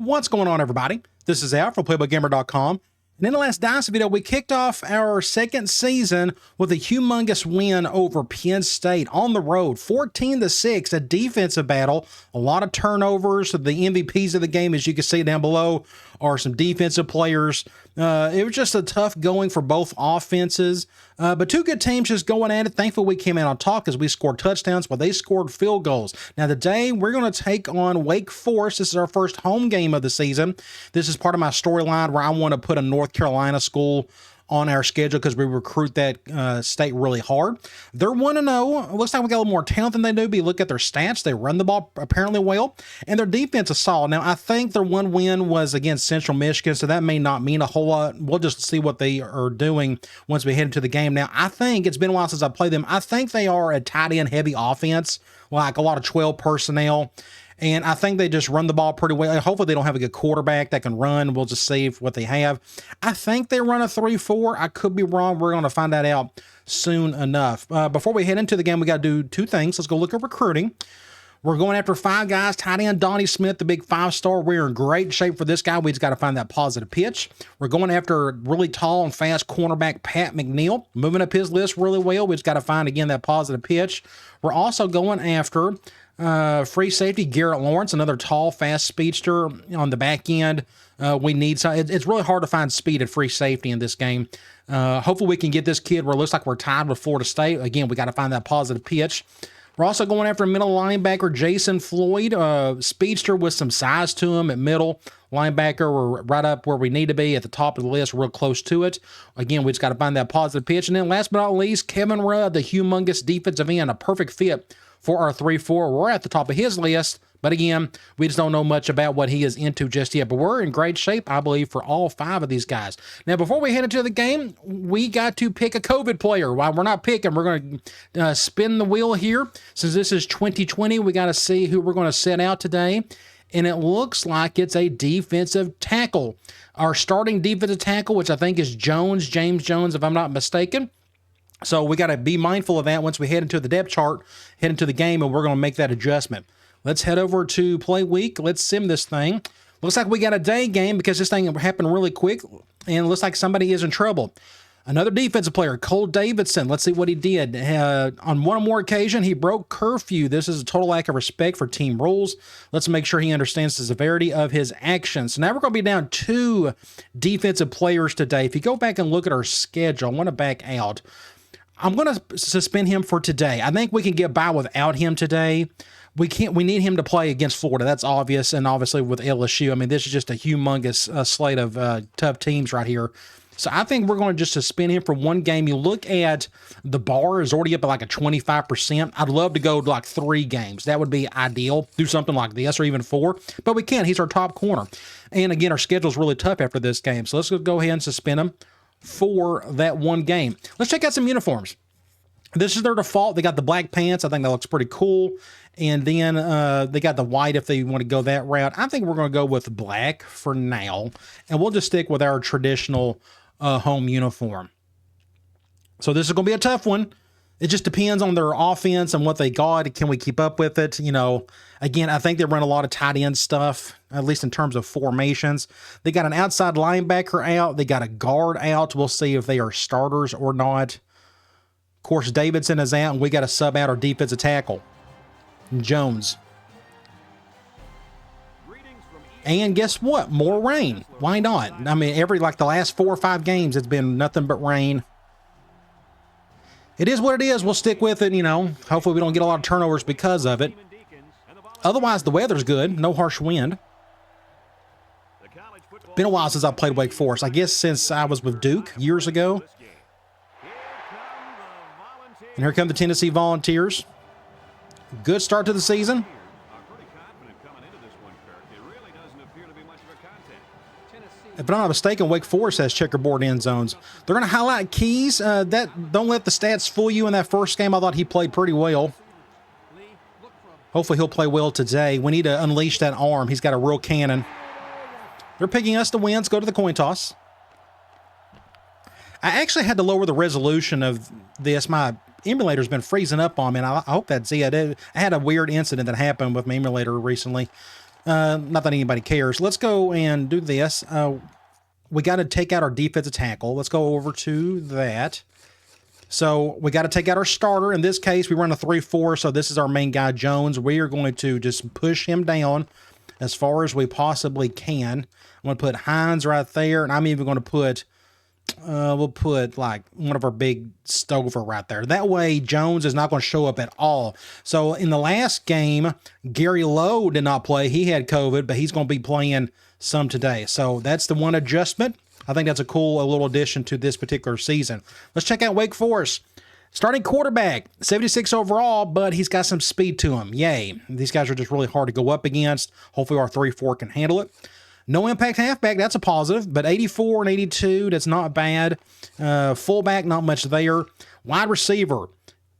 What's going on, everybody? This is Al from PlaybookGamer.com. And in the last Dynasty video, we kicked off our second season with a humongous win over Penn State on the road, 14-6, a defensive battle, a lot of turnovers. The MVPs of the game, as you can see down below, are some defensive players. It was just a tough going for both offenses, but two good teams just going at it. Thankfully, we came out on top because we scored touchdowns while they scored field goals. Now, today, we're going to take on Wake Forest. This is our first home game of the season. This is part of my storyline where I want to put a North Carolina school on our schedule because we recruit that state really hard. They're 1-0. Looks like we got a little more talent than they do, but you look at their stats, they run the ball apparently well, and their defense is solid. Now, I think their one win was against Central Michigan, so that may not mean a whole lot. We'll just see what they are doing once we head into the game. Now, I think it's been a while since I played them. I think they are a tight end heavy offense, like a lot of 12 personnel. And I think they just run the ball pretty well. Hopefully they don't have a good quarterback that can run. We'll just see what they have. I think they run a 3-4. I could be wrong. We're going to find that out soon enough. Before we head into the game, we got to do two things. Let's go look at recruiting. We're going after five guys. Tight end Donnie Smith, the big 5-star. We're in great shape for this guy. We just got to find that positive pitch. We're going after really tall and fast cornerback Pat McNeil. Moving up his list really well. We just got to find, again, that positive pitch. We're also going after free safety Garrett Lawrence, another tall, fast speedster on the back end. We need some. It's really hard to find speed at free safety in this game. Hopefully we can get this kid where it looks like we're tied with Florida State. Again, we got to find that positive pitch. We're also going after middle linebacker Jason Floyd, speedster with some size to him at middle linebacker. We're right up where we need to be at the top of the list, real close to it. Again, we just got to find that positive pitch. And then last but not least, Kevin Rudd, the humongous defensive end, a perfect fit for our 3-4. We're at the top of his list, but again, we just don't know much about what he is into just yet. But we're in great shape, I believe, for all five of these guys. Now, before we head into the game, we got to pick a COVID player. While we're not picking, we're going to spin the wheel here. Since this is 2020, we got to see who we're going to set out today. And it looks like it's a defensive tackle. Our starting defensive tackle, which I think is James Jones, if I'm not mistaken. So we got to be mindful of that once we head into the depth chart, head into the game, and we're going to make that adjustment. Let's head over to play week. Let's sim this thing. Looks like we got a day game because this thing happened really quick, and it looks like somebody is in trouble. Another defensive player, Cole Davidson. Let's see what he did. On one more occasion, he broke curfew. This is a total lack of respect for team rules. Let's make sure he understands the severity of his actions. So now we're going to be down two defensive players today. If you go back and look at our schedule, I want to back out. I'm going to suspend him for today. I think we can get by without him today. We need him to play against Florida. That's obvious. And obviously with LSU, I mean, this is just a humongous slate of tough teams right here. So I think we're going to just suspend him for one game. You look at the bar is already up at like a 25%. I'd love to go to like 3 games. That would be ideal. Do something like this or even 4. But we can't. He's our top corner. And again, our schedule is really tough after this game. So let's go ahead and suspend him for that one game. Let's check out some uniforms. This is their default. They got the black pants. I think that looks pretty cool. And then they got the white if they want to go that route. I think we're going to go with black for now. And we'll just stick with our traditional home uniform. So this is going to be a tough one. It just depends on their offense and what they got. Can we keep up with it? You know, again, I think they run a lot of tight end stuff, at least in terms of formations. They got an outside linebacker out. They got a guard out. We'll see if they are starters or not. Of course, Davidson is out, and we got to sub out our defensive tackle, Jones. And guess what? More rain. Why not? I mean, the last 4 or 5 games, it's been nothing but rain. It is what it is. We'll stick with it, you know. Hopefully we don't get a lot of turnovers because of it. Otherwise, the weather's good. No harsh wind. Been a while since I played Wake Forest. I guess since I was with Duke years ago. And here come the Tennessee Volunteers. Good start to the season. If I'm not mistaken, Wake Forest has checkerboard end zones. They're going to highlight Keys. Don't let the stats fool you in that first game. I thought he played pretty well. Hopefully he'll play well today. We need to unleash that arm. He's got a real cannon. They're picking us to win. Let's go to the coin toss. I actually had to lower the resolution of this. My emulator's been freezing up on me, and I hope that's it. I had a weird incident that happened with my emulator recently. Not that anybody cares. Let's go and do this. We got to take out our defensive tackle. Let's go over to that. So we got to take out our starter. In this case, we run a 3-4, so this is our main guy, Jones. We are going to just push him down as far as we possibly can. I'm going to put Hines right there, and I'm even going to put, we'll put like one of our big Stover right there. That way, Jones is not going to show up at all. So in the last game, Gary Lowe did not play. He had COVID, but he's going to be playing some today. So that's the one adjustment. I think that's a cool little addition to this particular season. Let's check out Wake Forest. Starting quarterback, 76 overall, but he's got some speed to him. Yay. These guys are just really hard to go up against. Hopefully our 3-4 can handle it. No impact halfback, that's a positive, but 84 and 82, that's not bad. Fullback, not much there. Wide receiver,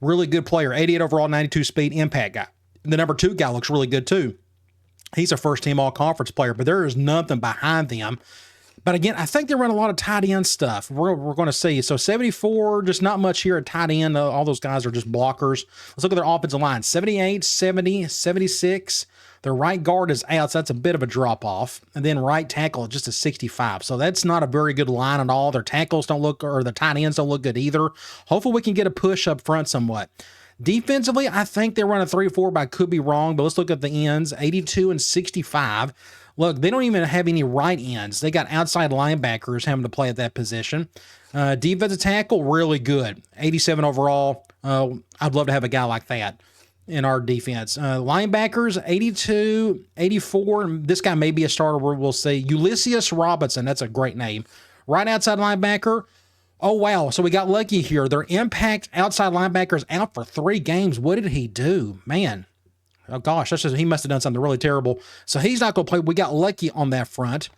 really good player, 88 overall, 92 speed, impact guy. The number 2 guy looks really good too. He's a first-team all-conference player, but there is nothing behind them. But again, I think they run a lot of tight end stuff. We're going to see. So 74, just not much here at tight end. All those guys are just blockers. Let's look at their offensive line. 78, 70, 76. Their right guard is out, so that's a bit of a drop-off. And then right tackle, just a 65. So that's not a very good line at all. Their tackles don't look, or the tight ends don't look good either. Hopefully we can get a push up front somewhat. Defensively, I think they run a 3-4, but I could be wrong. But let's look at the ends, 82 and 65. Look, they don't even have any right ends. They got outside linebackers having to play at that position. Defensive tackle, really good. 87 overall. I'd love to have a guy like that in our defense. Linebackers, 82, 84. This guy may be a starter, we'll see. Ulysses Robinson, that's a great name. Right outside linebacker. Oh, wow. So we got lucky here. Their impact outside linebackers out for 3 games. What did he do? Man. Oh, gosh. That's just, he must have done something really terrible. So he's not going to play. We got lucky on that front.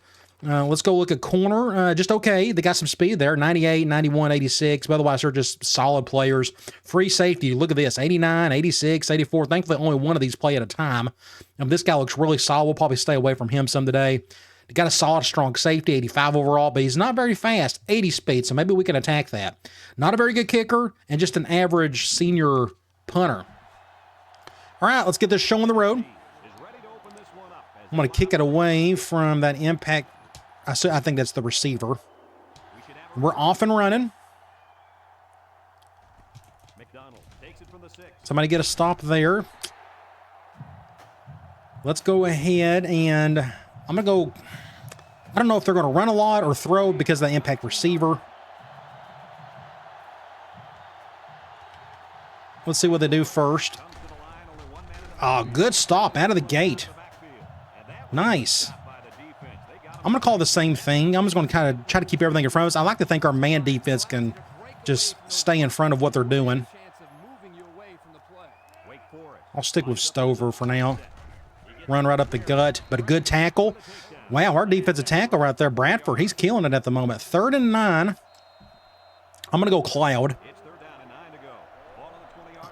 Let's go look at corner. Just okay. They got some speed there. 98, 91, 86. But otherwise, they're just solid players. Free safety. Look at this. 89, 86, 84. Thankfully, only one of these play at a time. This guy looks really solid. We'll probably stay away from him some today. They got a solid, strong safety, 85 overall, but he's not very fast, 80 speed, so maybe we can attack that. Not a very good kicker, and just an average senior punter. All right, let's get this show on the road. I'm going to kick it away from that impact. I think that's the receiver. We're off and running. Somebody get a stop there. Let's go ahead and I'm going to go. I don't know if they're going to run a lot or throw because of the impact receiver. Let's see what they do first. Oh, good stop out of the gate. Nice. I'm going to call the same thing. I'm just going to kind of try to keep everything in front of us. I like to think our man defense can just stay in front of what they're doing. I'll stick with Stover for now. Run right up the gut, but a good tackle. Wow, our defensive tackle right there, Bradford, he's killing it at the moment. 3rd and 9. I'm going to go Cloud.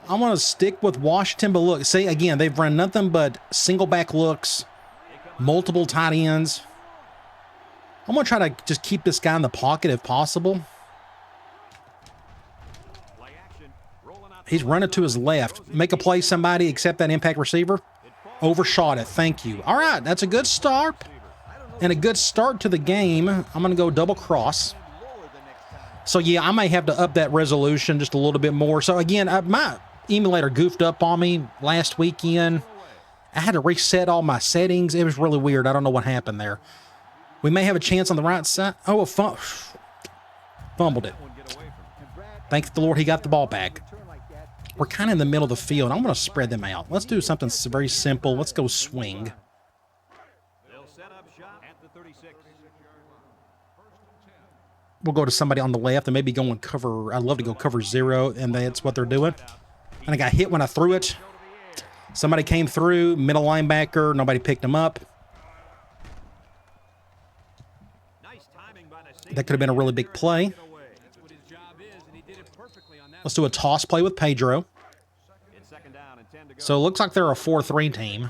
I'm going to stick with Washington, but look, see, again, they've run nothing but single back looks, multiple tight ends. I'm going to try to just keep this guy in the pocket if possible. He's running to his left. Make a play, somebody, except that impact receiver. Overshot it. Thank you. All right, that's a good start. And a good start to the game. I'm going to go double cross. So, yeah, I may have to up that resolution just a little bit more. So, again, my emulator goofed up on me last weekend. I had to reset all my settings. It was really weird. I don't know what happened there. We may have a chance on the right side. Oh, fumbled it. Thank the Lord he got the ball back. We're kind of in the middle of the field. I'm going to spread them out. Let's do something very simple. Let's go swing. We'll go to somebody on the left and maybe go and cover. I'd love to go cover 0, and that's what they're doing. And I got hit when I threw it. Somebody came through, middle linebacker. Nobody picked him up. That could have been a really big play. Let's do a toss play with Pedro. So it looks like they're a 4-3 team.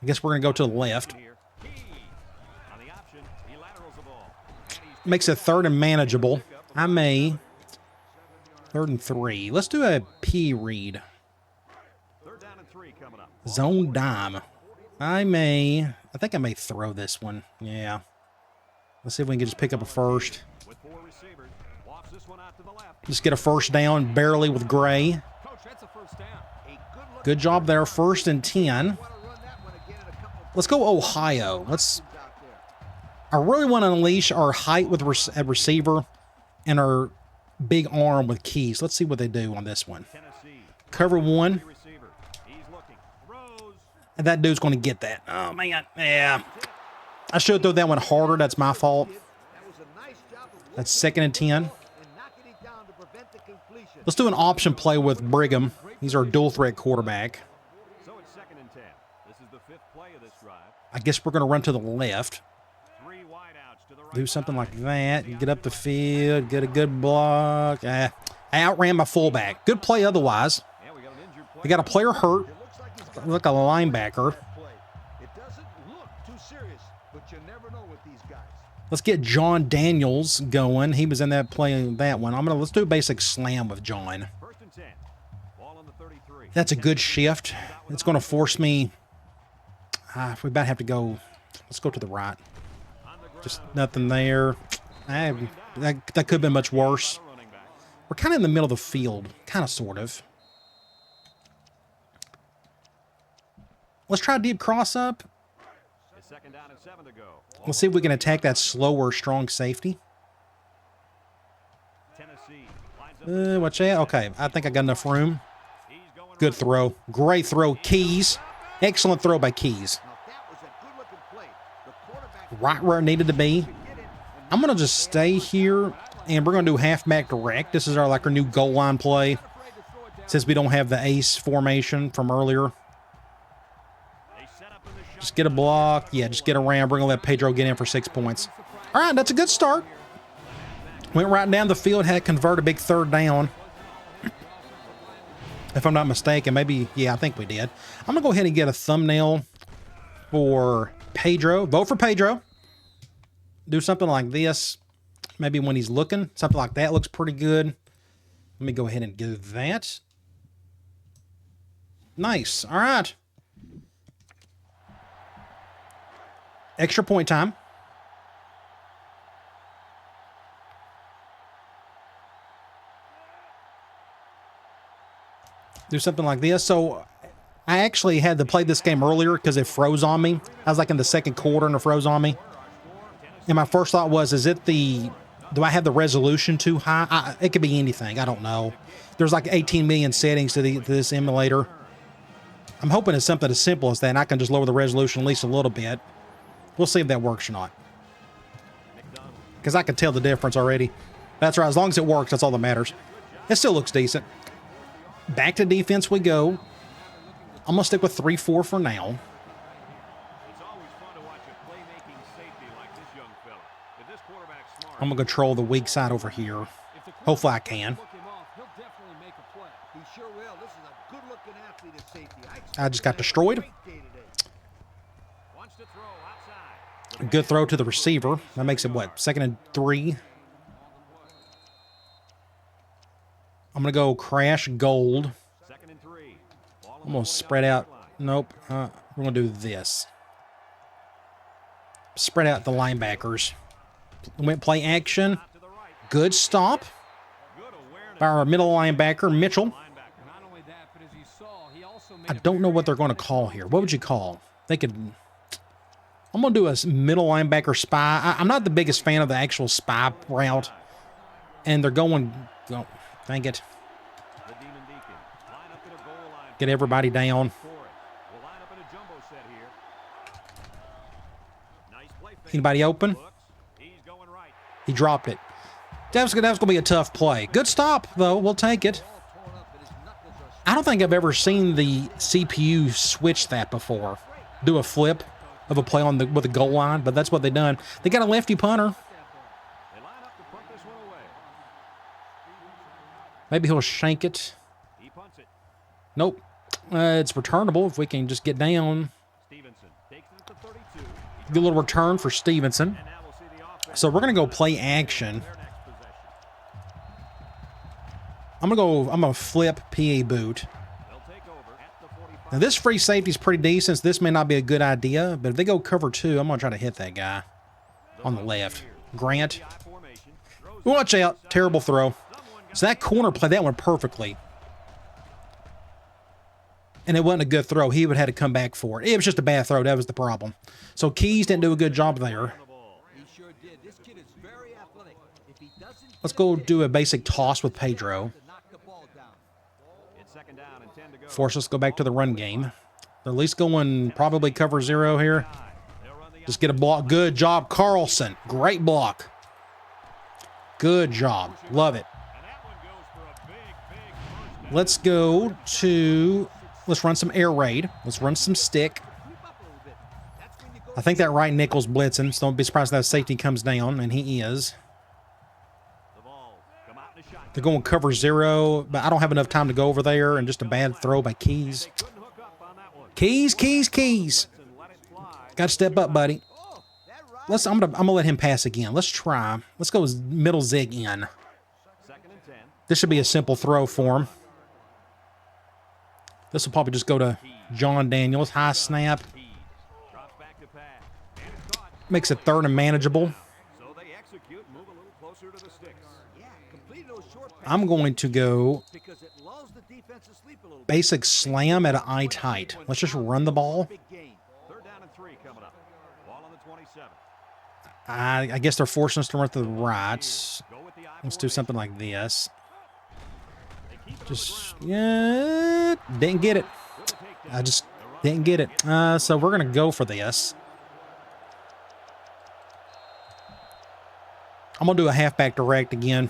I guess we're going to go to the left. Makes it 3rd and manageable. I may. 3rd and 3. Let's do a P read. Zone dime. I think I may throw this one. Yeah. Let's see if we can just pick up a first. Just get a first down, barely with Gray. Good job there, 1st and 10. Let's go Ohio. I really want to unleash our height with a receiver and our big arm with Keys. Let's see what they do on this one. Cover 1. And that dude's going to get that. Oh, man. Yeah. I should throw that one harder. That's my fault. That's 2nd and 10. Let's do an option play with Brigham. He's our dual threat quarterback. I guess we're going to run to the left. Do something like that. Get up the field. Get a good block. I outran my fullback. Good play otherwise. We got a player hurt. Look, a linebacker. Let's get John Daniels going. He was in that play, that one. Let's do a basic slam with John. That's a good shift. It's going to force me. We about have to go. Let's go to the right. Just nothing there. That could have been much worse. We're kind of in the middle of the field. Kind of, sort of. Let's try a deep cross up. Let's see if we can attack that slower, strong safety. Watch out. Okay, I think I got enough room. Good throw. Great throw, Keys. Excellent throw by Keys. Right where it needed to be. I'm going to just stay here, and we're going to do halfback direct. This is our new goal line play, since we don't have the ace formation from earlier. Just get a block. Yeah, just get around. We're going to let Pedro get in for 6 points. All right, that's a good start. Went right down the field, had to convert a big 3rd down. If I'm not mistaken, maybe, yeah, I think we did. I'm going to go ahead and get a thumbnail for Pedro. Vote for Pedro. Do something like this. Maybe when he's looking. Something like that looks pretty good. Let me go ahead and do that. Nice. All right. Extra point time. Do something like this. So I actually had to play this game earlier because it froze on me. I was in the 2nd quarter and it froze on me. And my first thought was, do I have the resolution too high? It could be anything. I don't know. There's 18 million settings to this emulator. I'm hoping it's something as simple as that, and I can just lower the resolution at least a little bit. We'll see if that works or not. Because I can tell the difference already. That's right. As long as it works, that's all that matters. It still looks decent. Back to defense we go. I'm going to stick with 3-4 for now. I'm going to control the weak side over here. Hopefully I can. I just got destroyed. Good throw to the receiver. That makes it, what, 2nd and 3? I'm going to go crash gold. I'm going to spread out. Nope. We're going to do this. Spread out the linebackers. Went play action. Good stop by our middle linebacker, Mitchell. I don't know what they're going to call here. What would you call? They could... I'm going to do a middle linebacker spy. I'm not the biggest fan of the actual spy route. And they're going... Oh, dang it. Get everybody down. Anybody open? He dropped it. That was going to be a tough play. Good stop, though. We'll take it. I don't think I've ever seen the CPU switch that before. Do a flip of a play on with the goal line, but that's what they done. They got a lefty punter. Maybe he'll shank it. Nope. It's returnable if we can just get down. Good little return for Stevenson. So we're going to go play action. I'm going to flip PA boot. Now, this free safety is pretty decent. So this may not be a good idea, but if they go cover 2, I'm going to try to hit that guy on the left. Grant. Watch out. Terrible throw. So that corner played that one perfectly. And it wasn't a good throw. He would have had to come back for it. It was just a bad throw. That was the problem. So Keys didn't do a good job there. Let's go do a basic toss with Pedro. Force us to go back to the run game. They're at least going probably cover 0 here. Just get a block. Good job, Carlson. Great block. Good job. Love it. Let's go to... Let's run some air raid. Let's run some stick. I think that right nickel's blitzing, so don't be surprised if that safety comes down, and he is. They're going cover 0, but I don't have enough time to go over there, and just a bad throw by Keys. Keys. Got to step up, buddy. I'm gonna let him pass again. Let's try. Let's go middle zig in. This should be a simple throw for him. This will probably just go to John Daniels. High snap. Makes it 3rd and manageable. I'm going to go basic slam at an eye tight. Let's just run the ball. I guess they're forcing us to run to the right. Let's do something like this. Just, yeah, didn't get it. I just didn't get it. So we're going to go for this. I'm going to do a halfback direct again.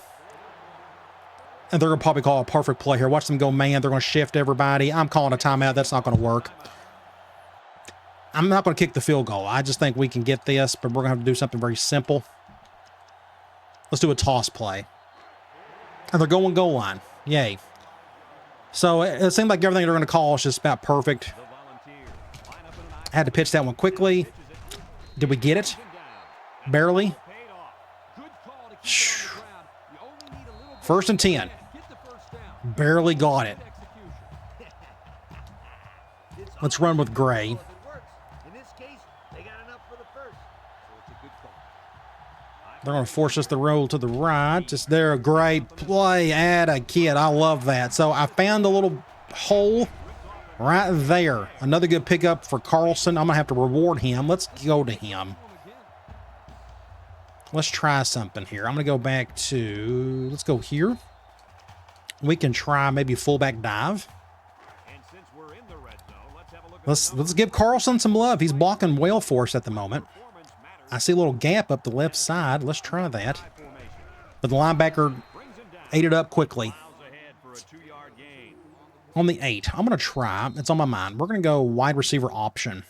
And they're going to probably call a perfect play here. Watch them go man. They're going to shift everybody. I'm calling a timeout. That's not going to work. I'm not going to kick the field goal. I just think we can get this, but we're going to have to do something very simple. Let's do a toss play. And they're going goal line. Yay. So it seemed like everything they're going to call is just about perfect. I had to pitch that one quickly. Did we get it? Barely. 1st and 10. Barely got it. Let's run with Gray. They're going to force us to roll to the right. Just there, a great play at a kid. I love that. So I found a little hole right there. Another good pickup for Carlson. I'm going to have to reward him. Let's go to him. Let's try something here. I'm going to go back to, let's go here. We can try maybe fullback dive. Let's give Carlson some love. He's blocking well for us at the moment. I see a little gap up the left side. Let's try that. But the linebacker ate it up quickly. On the 8, I'm going to try. It's on my mind. We're going to go wide receiver option.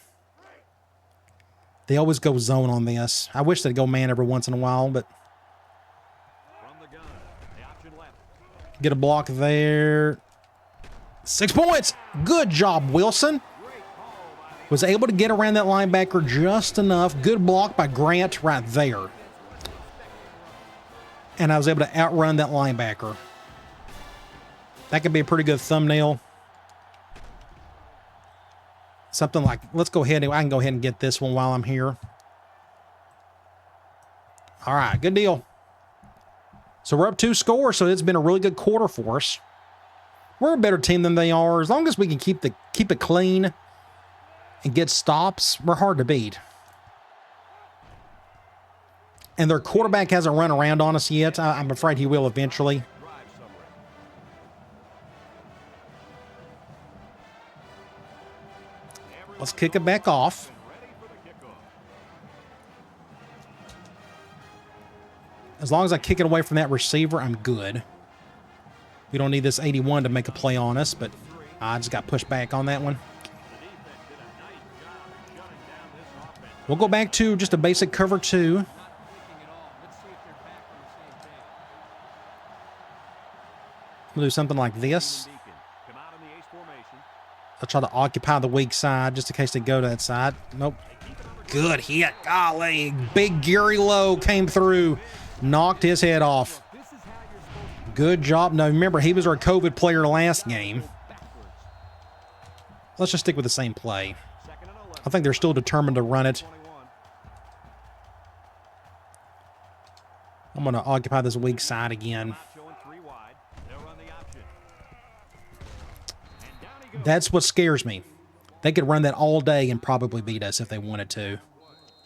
They always go zone on this. I wish they'd go man every once in a while, but... Get a block there. 6 points. Good job, Wilson. Was able to get around that linebacker just enough. Good block by Grant right there. And I was able to outrun that linebacker. That could be a pretty good thumbnail. Something like, let's go ahead. I can go ahead and get this one while I'm here. All right, good deal. So we're up 2 scores, so it's been a really good quarter for us. We're a better team than they are. As long as we can keep it clean and get stops, we're hard to beat. And their quarterback hasn't run around on us yet. I'm afraid he will eventually. Let's kick it back off. As long as I kick it away from that receiver, I'm good. We don't need this 81 to make a play on us, but I just got pushed back on that one. We'll go back to just a basic cover 2. We'll do something like this. I'll try to occupy the weak side just in case they go to that side. Nope. Good hit. Golly. Big Gary Lowe came through. Knocked his head off. Good job. Now, remember, he was our COVID player last game. Let's just stick with the same play. I think they're still determined to run it. I'm going to occupy this weak side again. That's what scares me. They could run that all day and probably beat us if they wanted to.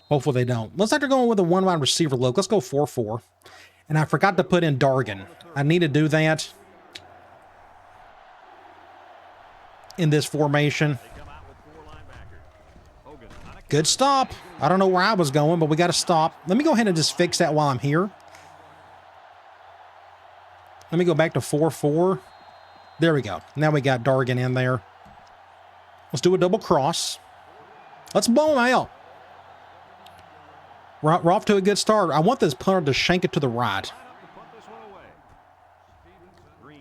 Hopefully they don't. Looks like they're going with a one wide receiver look. Let's go 4-4. And I forgot to put in Dargan. I need to do that in this formation. Good stop. I don't know where I was going, but we got to stop. Let me go ahead and just fix that while I'm here. Let me go back to 4-4. There we go. Now we got Dargan in there. Let's do a double cross. Let's blow him out. We're off to a good start. I want this punter to shank it to the right.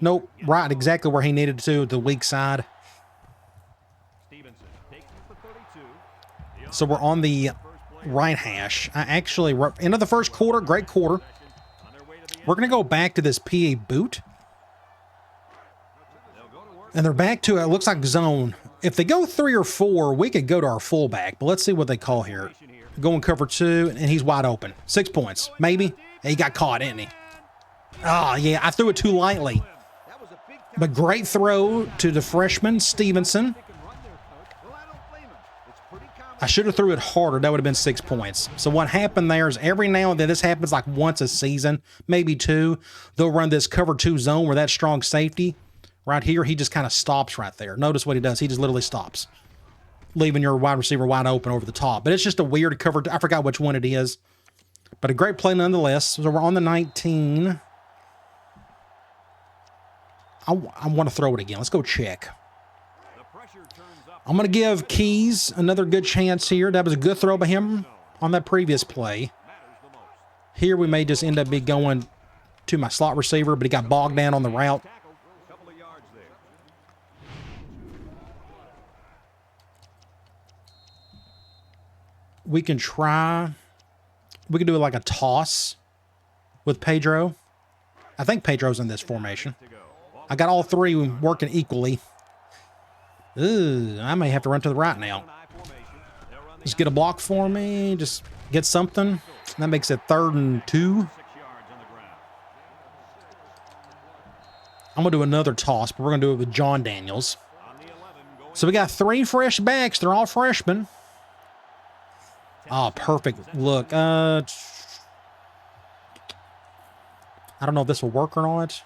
Nope, right exactly where he needed to, the weak side. So we're on the right hash. I actually, end of the first quarter, great quarter. We're going to go back to this PA boot. And they're back to, it looks like zone. If they go 3 or 4, we could go to our fullback. But let's see what they call here. Going cover 2, and he's wide open. 6 points, maybe. He got caught, didn't he? Oh, yeah, I threw it too lightly. But great throw to the freshman, Stevenson. I should have threw it harder. That would have been 6 points. So what happened there is every now and then, this happens like once a season, maybe 2. They'll run this cover 2 zone where that strong safety. Right here, he just kind of stops right there. Notice what he does. He just literally stops, leaving your wide receiver wide open over the top. But it's just a weird cover. I forgot which one it is. But a great play nonetheless. So we're on the 19. I want to throw it again. Let's go check. I'm going to give Keys another good chance here. That was a good throw by him on that previous play. Here we may just end up going to my slot receiver, but he got bogged down on the route. We can try. We can do like a toss with Pedro. I think Pedro's in this formation. I got all 3 working equally. Ooh, I may have to run to the right now. Just get a block for me. Just get something. That makes it 3rd and 2. I'm going to do another toss, but we're going to do it with John Daniels. So we got 3 fresh backs. They're all freshmen. Oh, perfect. Look, I don't know if this will work or not.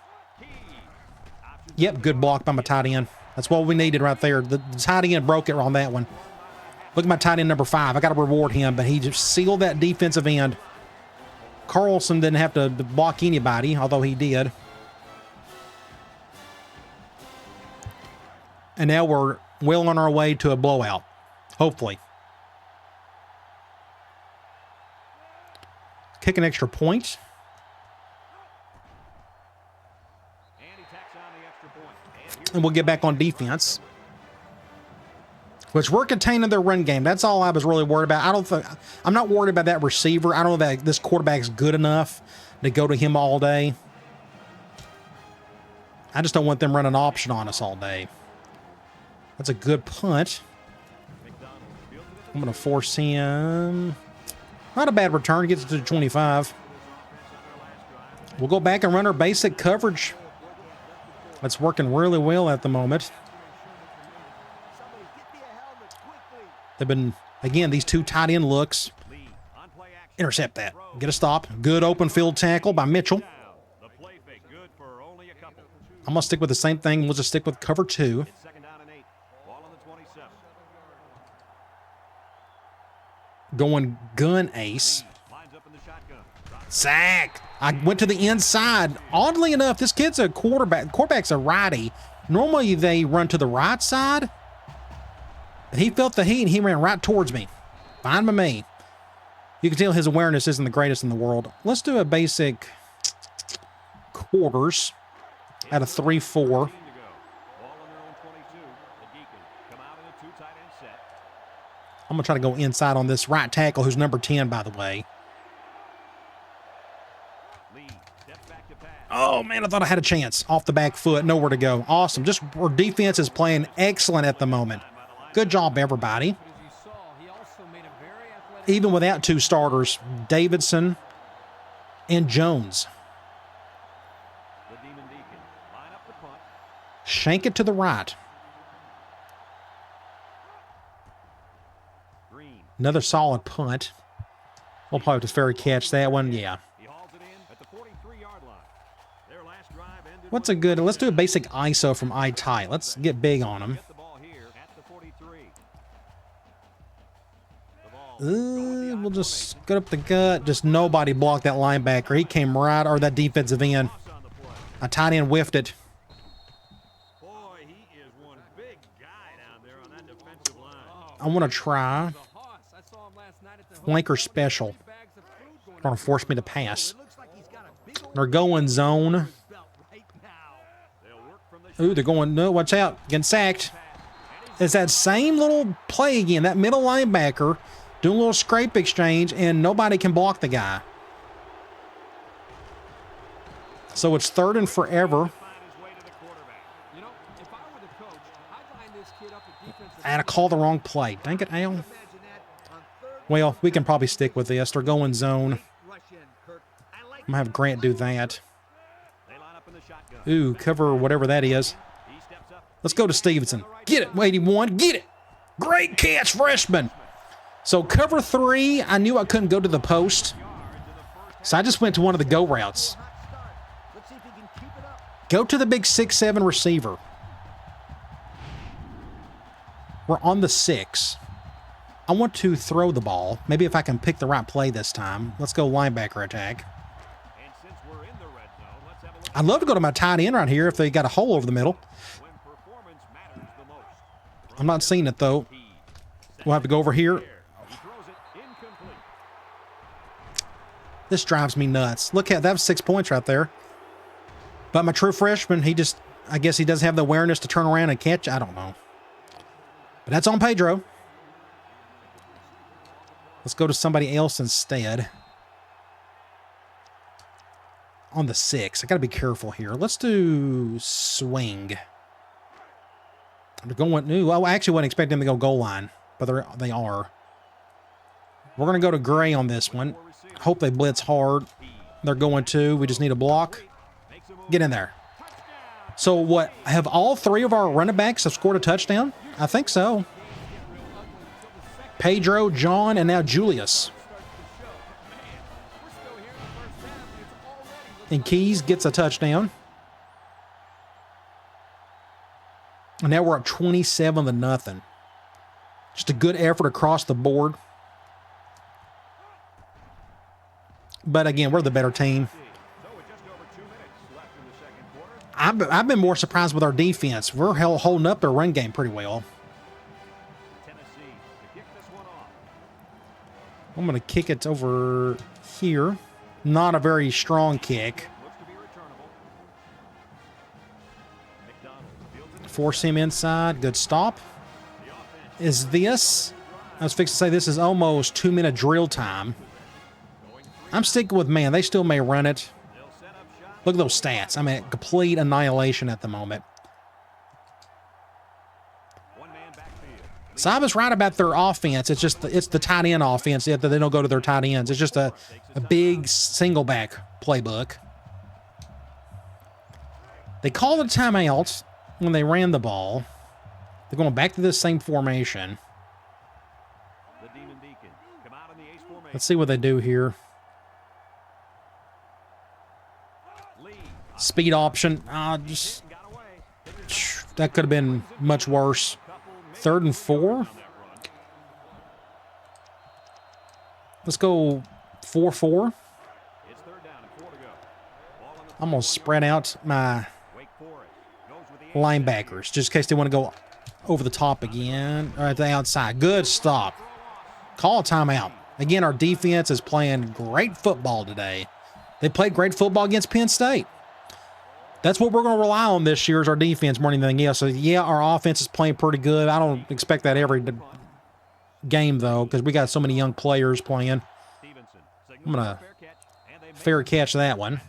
Yep, good block by my tight end. That's what we needed right there. The tight end broke it on that one. Look at my tight end number 5. I got to reward him, but he just sealed that defensive end. Carlson didn't have to block anybody, although he did. And now we're well on our way to a blowout, hopefully. Kick an extra point. And we'll get back on defense. Which we're containing their run game. That's all I was really worried about. I'm not worried about that receiver. I don't know that this quarterback's good enough to go to him all day. I just don't want them running option on us all day. That's a good punt. I'm going to force him. Not a bad return. Gets it to 25. We'll go back and run our basic coverage. That's working really well at the moment. They've been, again, these 2 tight end looks. Intercept that. Get a stop. Good open field tackle by Mitchell. I'm going to stick with the same thing. We'll just stick with cover 2. Going gun ace. Sack. I went to the inside. Oddly enough, this kid's a quarterback. Quarterback's a righty. Normally they run to the right side. But he felt the heat and he ran right towards me. Fine by me. You can tell his awareness isn't the greatest in the world. Let's do a basic quarters at a 3-4. I'm going to try to go inside on this right tackle, who's number 10, by the way. Oh, man, I thought I had a chance. Off the back foot, nowhere to go. Awesome. Just our defense is playing excellent at the moment. Good job, everybody. Even without 2 starters, Davidson and Jones. Shank it to the right. Another solid punt. We'll probably just fair catch that one. Yeah. What's a good... Let's do a basic ISO from eye tight. Let's get big on him. We'll just get up the gut. Just nobody blocked that linebacker. He came right... Or that defensive end. A tight end whiffed it. I want to try flanker special. Going to force me to pass. They're going zone. Ooh, they're going, no, watch out. Getting sacked. It's that same little play again. That middle linebacker doing a little scrape exchange, and nobody can block the guy. So it's 3rd and forever. I had to call the wrong play. Dang it, Al. Well, we can probably stick with this. They're going zone. I'm going to have Grant do that. Ooh, cover whatever that is. Let's go to Stevenson. Get it, 81. Get it. Great catch, freshman. So cover 3, I knew I couldn't go to the post. So I just went to one of the go routes. Go to the big 6'7" receiver. We're on the 6. I want to throw the ball. Maybe if I can pick the right play this time. Let's go linebacker attack. I'd love to go to my tight end right here if they got a hole over the middle. I'm not seeing it, though. We'll have to go over here. This drives me nuts. Look at that, was 6 points right there. But my true freshman, he just, I guess he doesn't have the awareness to turn around and catch. I don't know. But that's on Pedro. Let's go to somebody else instead. On the 6. I got to be careful here. Let's do swing. They're going new. I actually wasn't expecting them to go goal line, but they are. We're going to go to gray on this one. Hope they blitz hard. They're going to. We just need a block. Get in there. So what, have all 3 of our running backs have scored a touchdown? I think so. Pedro, John, and now Julius. And Keys gets a touchdown. And now we're up 27-0. Just a good effort across the board. But again, we're the better team. I've been more surprised with our defense. We're holding up their run game pretty well. I'm going to kick it over here. Not a very strong kick. Force him inside. Good stop. Is this... I was fixing to say this is almost 2-minute drill time. I'm sticking with, man, they still may run it. Look at those stats. I mean, complete annihilation at the moment. Saba's right about their offense. It's just it's the tight end offense. Yet they don't go to their tight ends. It's just a big single back playbook. They called a timeout when they ran the ball. They're going back to this same formation. Let's see what they do here. Speed option. That could have been much worse. 3rd and 4. Let's go 4-4. I'm going to spread out my linebackers just in case they want to go over the top again. All right, the outside. Good stop. Call a timeout. Again, our defense is playing great football today. They played great football against Penn State. That's what we're going to rely on this year is our defense more than anything else. So, yeah, our offense is playing pretty good. I don't expect that every game, though, because we got so many young players playing. I'm going to fair catch that one.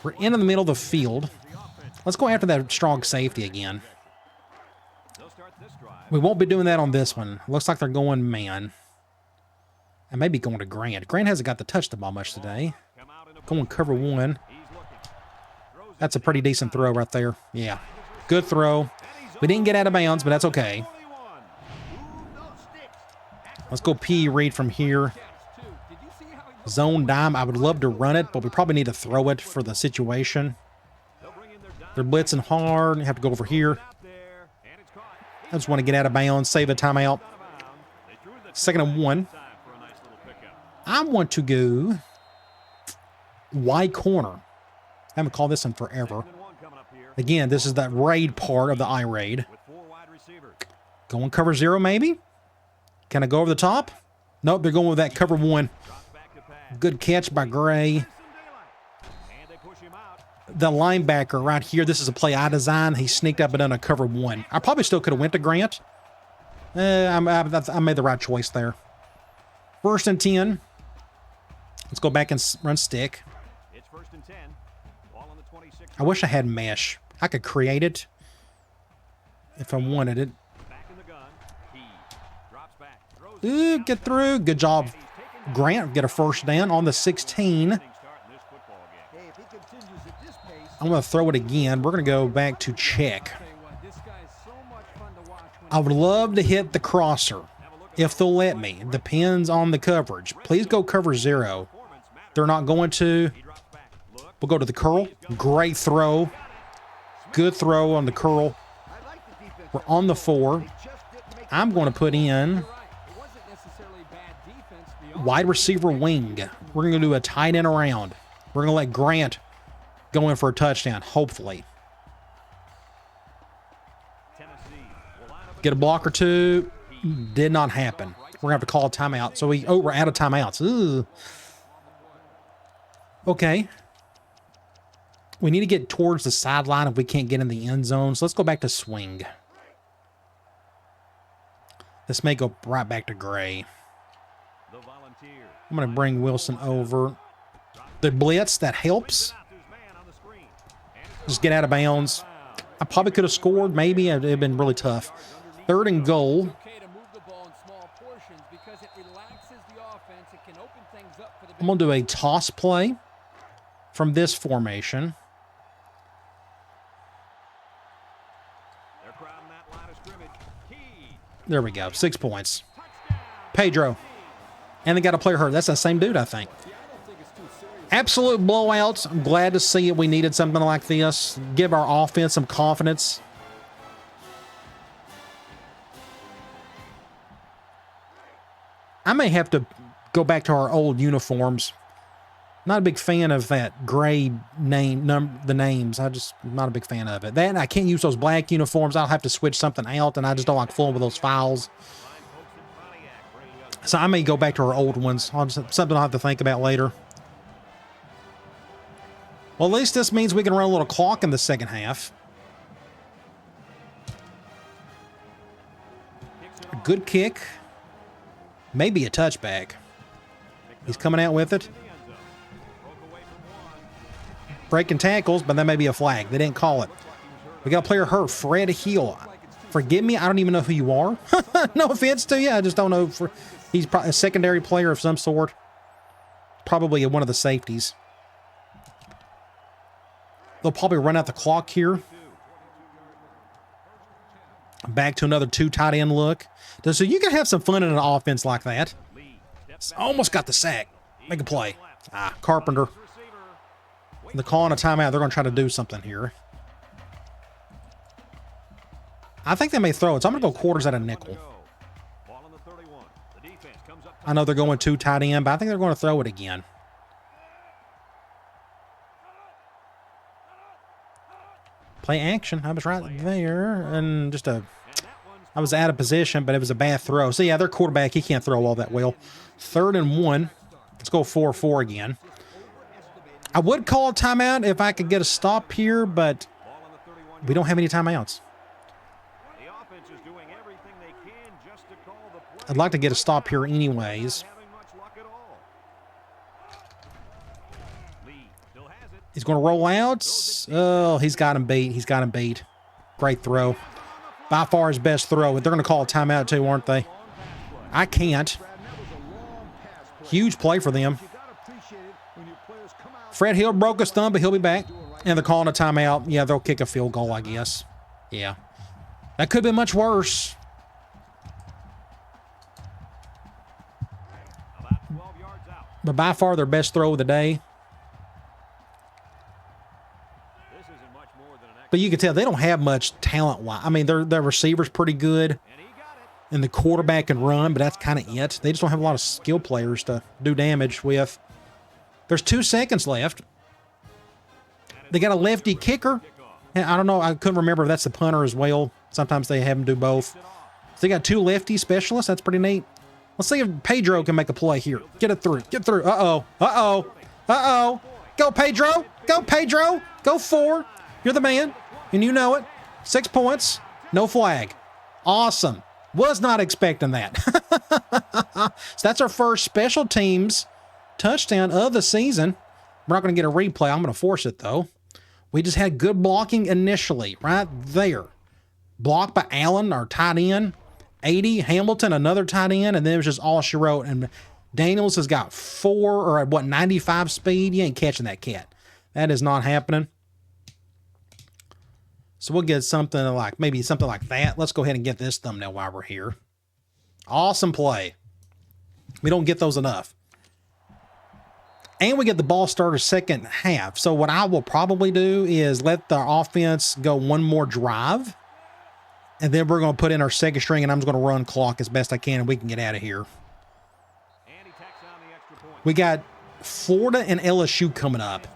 We're in the middle of the field. Let's go after that strong safety again. We won't be doing that on this one. Looks like they're going man. And maybe going to Grant. Grant hasn't got to touch the ball much today. Going cover one. That's a pretty decent throw right there. Yeah. Good throw. We didn't get out of bounds, but that's okay. Let's go P. Read from here. Zone dime. I would love to run it, but we probably need to throw it for the situation. They're blitzing hard. You have to go over here. I just want to get out of bounds, save a timeout. 2nd and 1. I want to go wide corner. I haven't called this one forever. Again, this is that raid part of the I raid. Going cover 0 maybe? Can I go over the top? Nope, they're going with that cover 1. Good catch by Gray. The linebacker right here, this is a play I designed. He sneaked up and done a cover 1. I probably still could have went to Grant. I made the right choice there. 1st and 10. Let's go back and run stick. I wish I had mesh. I could create it if I wanted it. Ooh, get through. Good job, Grant. Get a 1st down on the 16. I'm going to throw it again. We're going to go back to check. I would love to hit the crosser if they'll let me. It depends on the coverage. Please go cover 0. They're not going to. We'll go to the curl. Great throw. Good throw on the curl. We're on the 4. I'm going to put in wide receiver wing. We're going to do a tight end around. We're going to let Grant go in for a touchdown, hopefully. Get a block or 2. Did not happen. We're going to have to call a timeout. So we're out of timeouts. Ooh. Okay. We need to get towards the sideline if we can't get in the end zone. So let's go back to swing. This may go right back to Gray. I'm going to bring Wilson over. The blitz, that helps. Just get out of bounds. I probably could have scored. Maybe it would have been really tough. 3rd and goal. I'm going to do a toss play from this formation. There we go. 6 points. Pedro. And they got a player hurt. That's the same dude, I think. Absolute blowouts. I'm glad to see it. We needed something like this. Give our offense some confidence. I may have to go back to our old uniforms. Not a big fan of that gray name, the names. I'm not a big fan of it. That I can't use those black uniforms. I'll have to switch something out, and I just don't like fooling with those files. So I may go back to our old ones. Something I'll have to think about later. Well, at least this means we can run a little clock in the 2nd half. A good kick. Maybe a touchback. He's coming out with it. Breaking tackles, but that may be a flag. They didn't call it. We got a player hurt. Fred Hill. Forgive me, I don't even know who you are. No offense to you. I just don't know. He's probably a secondary player of some sort. Probably one of the safeties. They'll probably run out the clock here. Back to another 2 tight end look. So you can have some fun in an offense like that. Almost got the sack. Make a play. Carpenter. They're calling a timeout. They're going to try to do something here. I think they may throw it. So I'm going to go quarters at a nickel. I know they're going 2 tight end, but I think they're going to throw it again. Play action. I was right there. And I was out of position, but it was a bad throw. So, yeah, their quarterback, he can't throw all that well. 3rd and 1. Let's go 4-4 again. I would call a timeout if I could get a stop here, but we don't have any timeouts. I'd like to get a stop here anyways. He's going to roll out. Oh, he's got him beat. He's got him beat. Great throw. By far his best throw. They're going to call a timeout too, aren't they? I can't. Huge play for them. Fred Hill broke his thumb, but he'll be back. And they're calling a timeout. Yeah, they'll kick a field goal, I guess. Yeah. That could have been much worse. But by far their best throw of the day. But you can tell they don't have much talent. I mean, their receiver's pretty good. And the quarterback can run, but that's kind of it. They just don't have a lot of skill players to do damage with. There's 2 seconds left. They got a lefty kicker. And I don't know. I couldn't remember if that's the punter as well. Sometimes they have them do both. So they got 2 lefty specialists. That's pretty neat. Let's see if Pedro can make a play here. Get it through. Get through. Uh-oh. Uh-oh. Uh-oh. Go, Pedro. Go, Pedro. Go 4. You're the man. And you know it. 6 points. No flag. Awesome. Was not expecting that. So that's our first special teams touchdown of the season. We're not going to get a replay. I'm going to force it, though. We just had good blocking initially, right there. Blocked by Allen, our tight end. 80, Hamilton, another tight end, and then it was just all she wrote. And Daniels has got 4 or what, 95 speed. You ain't catching that cat. That is not happening. So we'll get something like, maybe something like that. Let's go ahead and get this thumbnail while we're here. Awesome play. We don't get those enough. And we get the ball started second half. So what I will probably do is let the offense go one more drive. And then we're going to put in our second string, and I'm just going to run clock as best I can, and we can get out of here. We got Florida and LSU coming up.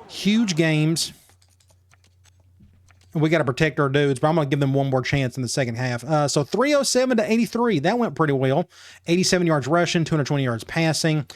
Huge games. And we got to protect our dudes, but I'm going to give them one more chance in the second half. So 307 to 83. That went pretty well. 87 yards rushing, 220 yards passing.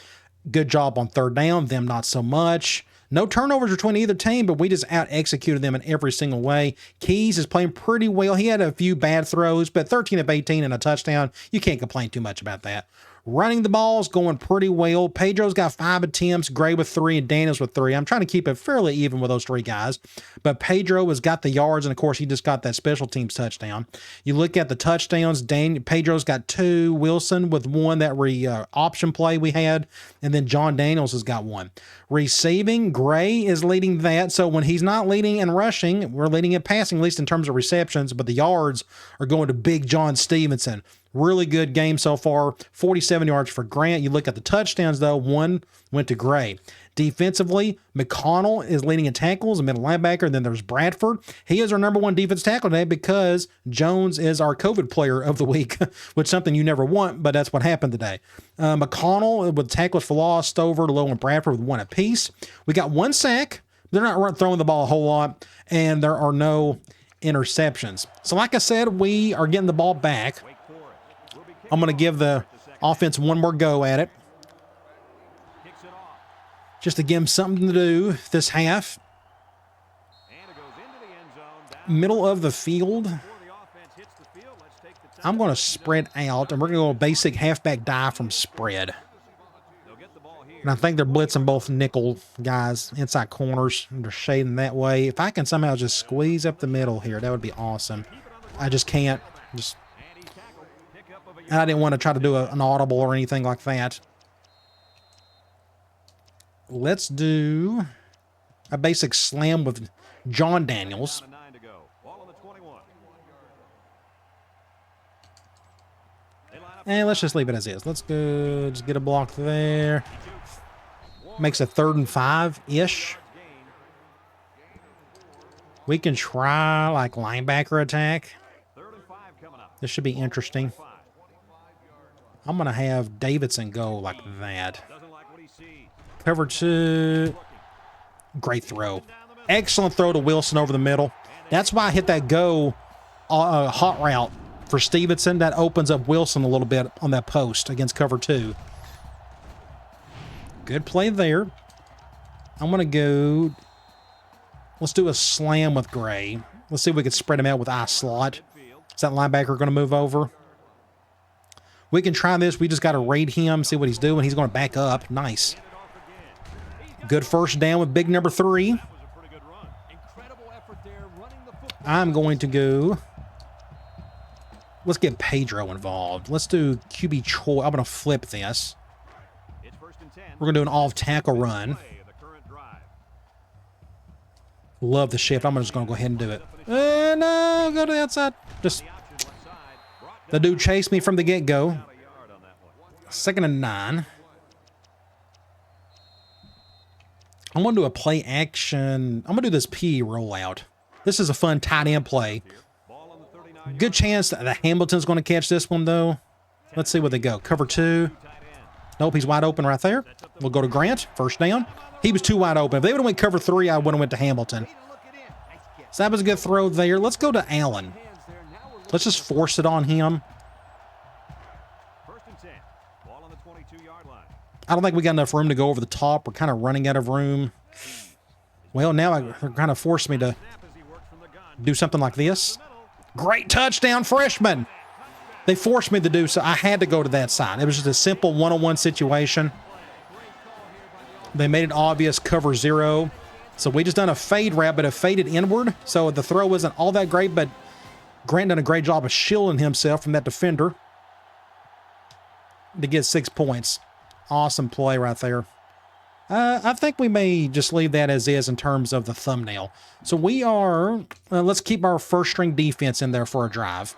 Good job on third down. Them not so much. No turnovers between either team, but we just out-executed them in every single way. Keys is playing pretty well. He had a few bad throws, but 13 of 18 and a touchdown. You can't complain too much about that. Running the ball is going pretty well. Pedro's got 5 attempts, Gray with 3, and Daniels with 3. I'm trying to keep it fairly even with those 3 guys. But Pedro has got the yards, and of course, he just got that special teams touchdown. You look at the touchdowns, Pedro's got 2, Wilson with 1, that option play we had, and then John Daniels has got 1. Receiving, Gray is leading that. So when he's not leading and rushing, we're leading in passing, at least in terms of receptions, but the yards are going to Big John Stevenson. Really good game so far. 47 yards for Grant. You look at the touchdowns, though. 1 went to Gray. Defensively, McConnell is leading in tackles, a middle linebacker. Then there's Bradford. He is our number 1 defense tackle today because Jones is our COVID player of the week, which is something you never want, but that's what happened today. McConnell with tackles for loss, Stover, Lowe, and Bradford with 1 apiece. We got 1 sack. They're not throwing the ball a whole lot, and there are no interceptions. So like I said, we are getting the ball back. I'm going to give the offense one more go at it, just to give them something to do this half. Middle of the field. I'm going to spread out, and we're going to go a basic halfback dive from spread. And I think they're blitzing both nickel guys, inside corners, and they're shading that way. If I can somehow just squeeze up the middle here, that would be awesome. I just can't. And I didn't want to try to do an audible or anything like that. Let's do a basic slam with John Daniels. And let's just leave it as is. Let's go, just get a block there. Makes a 3rd and 5-ish. We can try like linebacker attack. This should be interesting. I'm going to have Davidson go like that. Cover 2. Great throw. Excellent throw to Wilson over the middle. That's why I hit that go hot route for Stevenson. That opens up Wilson a little bit on that post against cover 2. Good play there. I'm going to go. Let's do a slam with Gray. Let's see if we can spread him out with I slot. Is that linebacker going to move over? We can try this. We just got to raid him, see what he's doing. He's going to back up. Nice. Good first down with big number 3. I'm going to go let's get Pedro involved. Let's do QB Choi. I'm going to flip this. We're going to do an off-tackle run. Love the shift. I'm just going to go ahead and do it. No, go to the outside. Just the dude chased me from the get-go. 2nd and 9. I'm going to do a play action. I'm going to do this P rollout. This is a fun tight end play. Good chance that Hamilton's going to catch this one, though. Let's see where they go. Cover 2. Nope, he's wide open right there. We'll go to Grant. First down. He was too wide open. If they would have went cover 3, I would have went to Hamilton. So that was a good throw there. Let's go to Allen. Let's just force it on him. I don't think we got enough room to go over the top. We're kind of running out of room. Well, now they're kind of forced me to do something like this. Great touchdown, freshman. They forced me to do so. I had to go to that side. It was just a simple one-on-one situation. They made it obvious, cover 0. So we just done a fade route, but it faded inward. So the throw wasn't all that great, but Grant done a great job of shielding himself from that defender to get 6 points. Awesome play right there. I think we may just leave that as is in terms of the thumbnail. So we are, let's keep our first string defense in there for a drive.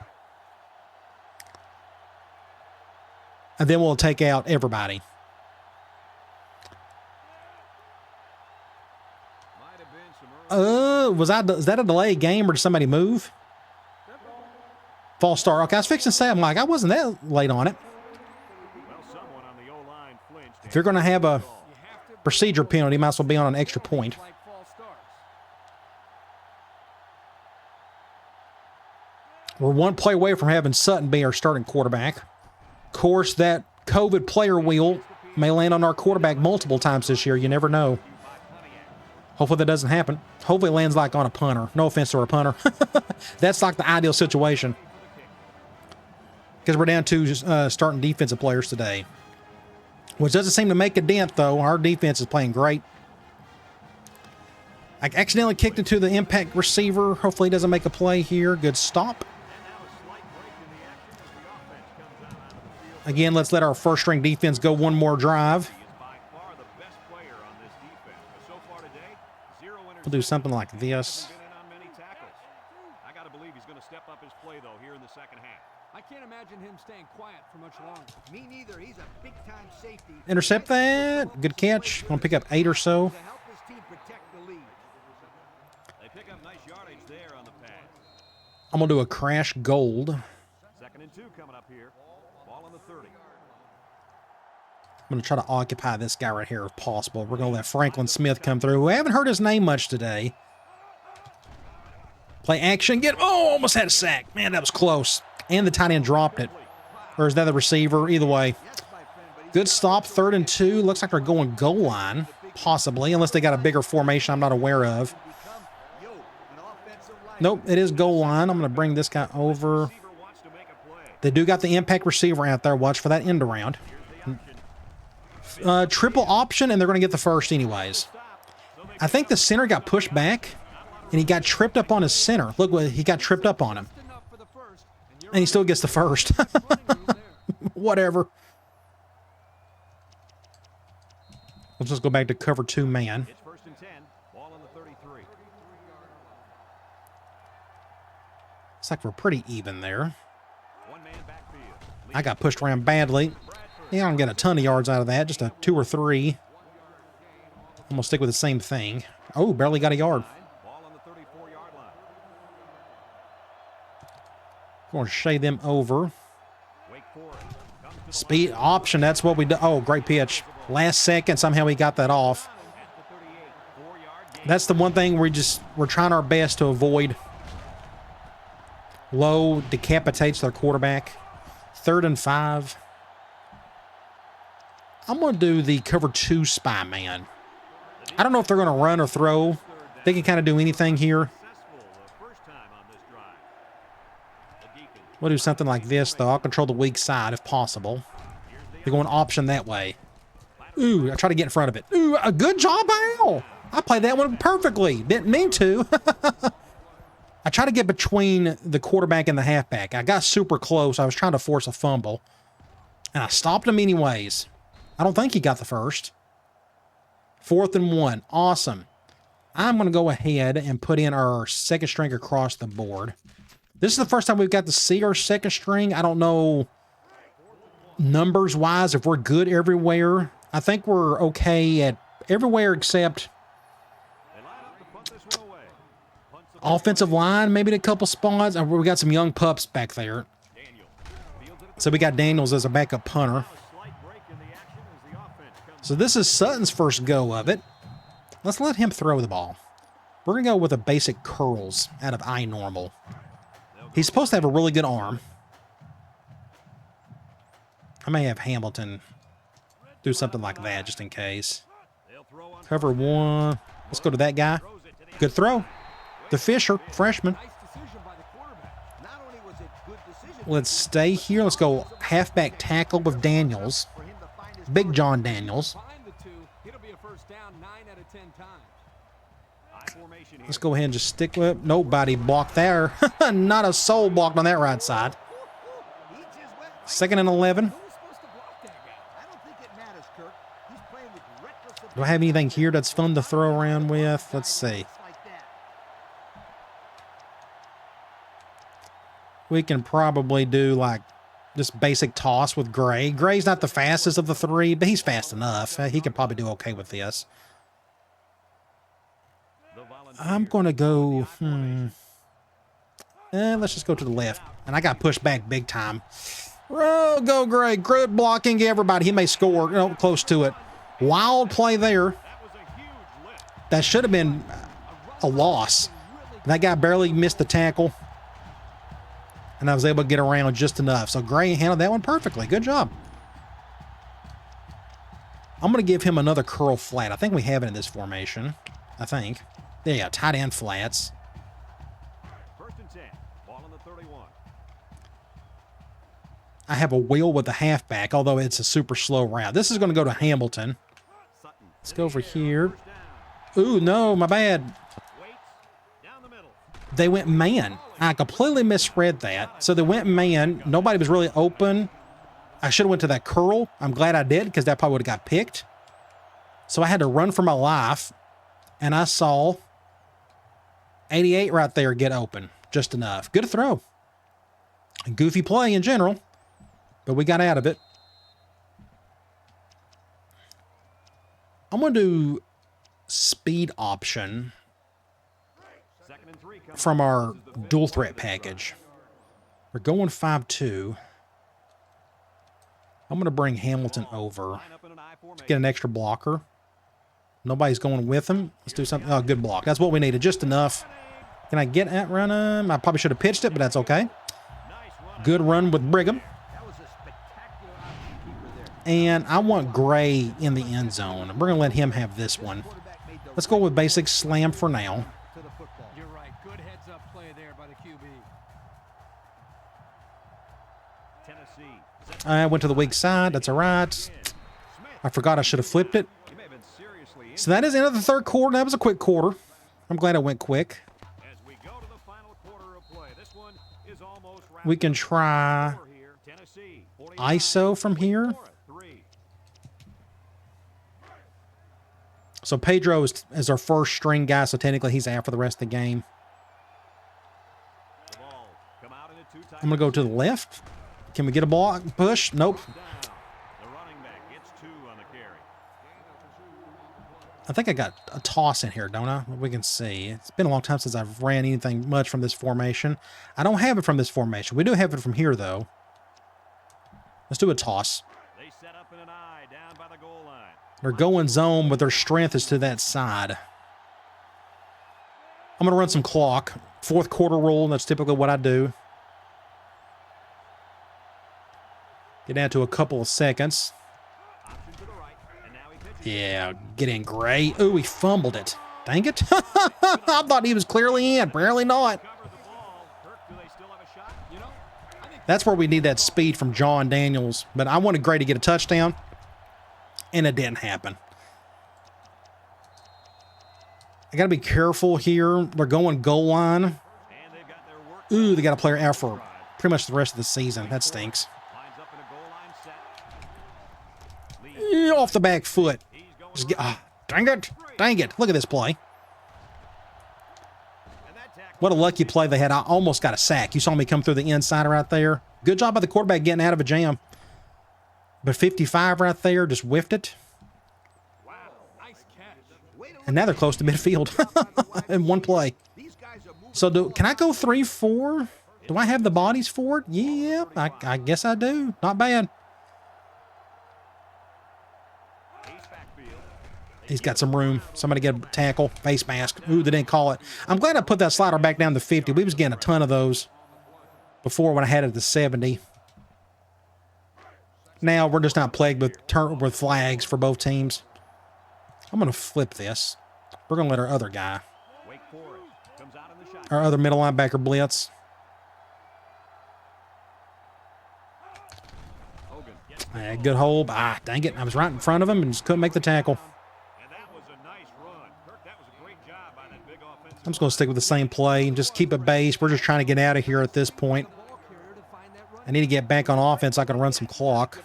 And then we'll take out everybody. Is that a delayed game or did somebody move? False start. Okay, I was fixing to say, I'm like, I wasn't that late on it. If you're going to have a procedure penalty, you might as well be on an extra point. We're one play away from having Sutton be our starting quarterback. Of course, that COVID player wheel may land on our quarterback multiple times this year. You never know. Hopefully that doesn't happen. Hopefully it lands like on a punter. No offense to our punter. That's like the ideal situation. Because we're down to starting defensive players today. Which doesn't seem to make a dent, though. Our defense is playing great. I accidentally kicked into the impact receiver. Hopefully he doesn't make a play here. Good stop. Again, let's let our first string defense go one more drive. We'll do something like this. I got to believe he's going to step up his play, though, here in the second half. I can't imagine him staying quiet for much longer. Me neither. He's a big-time safety. Intercept that. Good catch. I'm going to pick up 8 or so. I'm going to do a crash gold. 2nd and 2 coming up here. Ball on the 30. I'm going to try to occupy this guy right here if possible. We're going to let Franklin Smith come through. We haven't heard his name much today. Play action. Almost had a sack. Man, that was close. And the tight end dropped it. Or is that the receiver? Either way. Good stop. 3rd and 2. Looks like they're going goal line. Possibly. Unless they got a bigger formation I'm not aware of. Nope, it is goal line. I'm going to bring this guy over. They do got the impact receiver out there. Watch for that end around. Triple option, and they're going to get the first anyways. I think the center got pushed back, and he got tripped up on his center. Look, what he got tripped up on him. And he still gets the first. Whatever. Let's just go back to cover 2 man. It's 1st and 10. Ball on the 33. Looks like we're pretty even there. I got pushed around badly. Yeah, I don't get a ton of yards out of that. Just a 2 or 3. I'm going to stick with the same thing. Oh, barely got a yard. Going to shade them over. Speed option, that's what we do. Oh, great pitch. Last second, somehow we got that off. That's the one thing we're trying our best to avoid. Low decapitates their quarterback. 3rd and 5. I'm going to do the cover 2 spy man. I don't know if they're going to run or throw. They can kind of do anything here. We'll do something like this, though. I'll control the weak side if possible. They're going option that way. Ooh, I try to get in front of it. Ooh, a good job, Al. I played that one perfectly. Didn't mean to. I I try to get between the quarterback and the halfback. I got super close. I was trying to force a fumble. And I stopped him anyways. I don't think he got the first. 4th and 1. Awesome. I'm going to go ahead and put in our second string across the board. This is the first time we've got to see our second string. I don't know numbers-wise if we're good everywhere. I think we're okay at everywhere except offensive line, maybe in a couple spots. We got some young pups back there. So we got Daniels as a backup punter. So this is Sutton's first go of it. Let's let him throw the ball. We're going to go with a basic curls out of I normal. He's supposed to have a really good arm. I may have Hamilton do something like that just in case. Cover 1. Let's go to that guy. Good throw. The Fisher, freshman. Let's stay here. Let's go halfback tackle with Daniels. Big John Daniels. Let's go ahead and just stick with it. Nobody blocked there. Not a soul blocked on that right side. 2nd and 11. Do I have anything here that's fun to throw around with? Let's see. We can probably do like just basic toss with Gray. Gray's not the fastest of the 3, but he's fast enough. He can probably do okay with this. I'm going to go... let's just go to the left. And I got pushed back big time. Oh, go Gray. Good blocking everybody. He may score. No, close to it. Wild play there. That should have been a loss. That guy barely missed the tackle. And I was able to get around just enough. So Gray handled that one perfectly. Good job. I'm going to give him another curl flat. I think we have it in this formation. I think. There you go. Tight end flats. 1st and 10. Ball on the 31. I have a wheel with the halfback, although it's a super slow route. This is going to go to Hamilton. Let's go over here. Ooh, no, my bad. They went man. I completely misread that. So they went man. Nobody was really open. I should have went to that curl. I'm glad I did because that probably would have got picked. So I had to run for my life. And I saw 88 right there get open. Just enough. Good throw. A goofy play in general. But we got out of it. I'm going to do speed option from our dual threat package. We're going 5-2. I'm going to bring Hamilton over to get an extra blocker. Nobody's going with him. Let's do something. Oh, good block. That's what we needed. Just enough. Can I get at run him? I probably should have pitched it, but that's okay. Good run with Brigham. And I want Gray in the end zone. We're going to let him have this one. Let's go with basic slam for now. You're right. Good heads-up play there by the QB. Tennessee. I went to the weak side. That's all right. I forgot I should have flipped it. So that is the end of the 3rd quarter. That was a quick quarter. I'm glad it went quick. We can try ISO from here. So Pedro is our first string guy, so technically he's out for the rest of the game. I'm going to go to the left. Can we get a block? Push? Nope. I think I got a toss in here, don't I? We can see. It's been a long time since I've ran anything much from this formation. I don't have it from this formation. We do have it from here, though. Let's do a toss. They set up in an eye down by the goal line. They're going zone, but their strength is to that side. I'm going to run some clock. 4th quarter roll, that's typically what I do. Get down to a couple of seconds. Yeah, get in, Gray. Ooh, he fumbled it. Dang it. I thought he was clearly in. Apparently not. That's where we need that speed from John Daniels. But I wanted Gray to get a touchdown, and it didn't happen. I got to be careful here. They're going goal line. Ooh, they got a player out for pretty much the rest of the season. That stinks. Off the back foot. Just get, dang it. Dang it. Look at this play. What a lucky play they had. I almost got a sack. You saw me come through the inside right there. Good job by the quarterback getting out of a jam. But 55 right there, just whiffed it. And now they're close to midfield in one play. So can I go 3-4? Do I have the bodies for it? Yeah, I guess I do. Not bad. He's got some room. Somebody get a tackle. Face mask. Ooh, they didn't call it. I'm glad I put that slider back down to 50. We was getting a ton of those before when I had it to 70. Now we're just not plagued with flags for both teams. I'm going to flip this. We're going to let our other guy, our other middle linebacker blitz. Good hold. Dang it. I was right in front of him and just couldn't make the tackle. I'm just going to stick with the same play and just keep it base. We're just trying to get out of here at this point. I need to get back on offense so I can run some clock.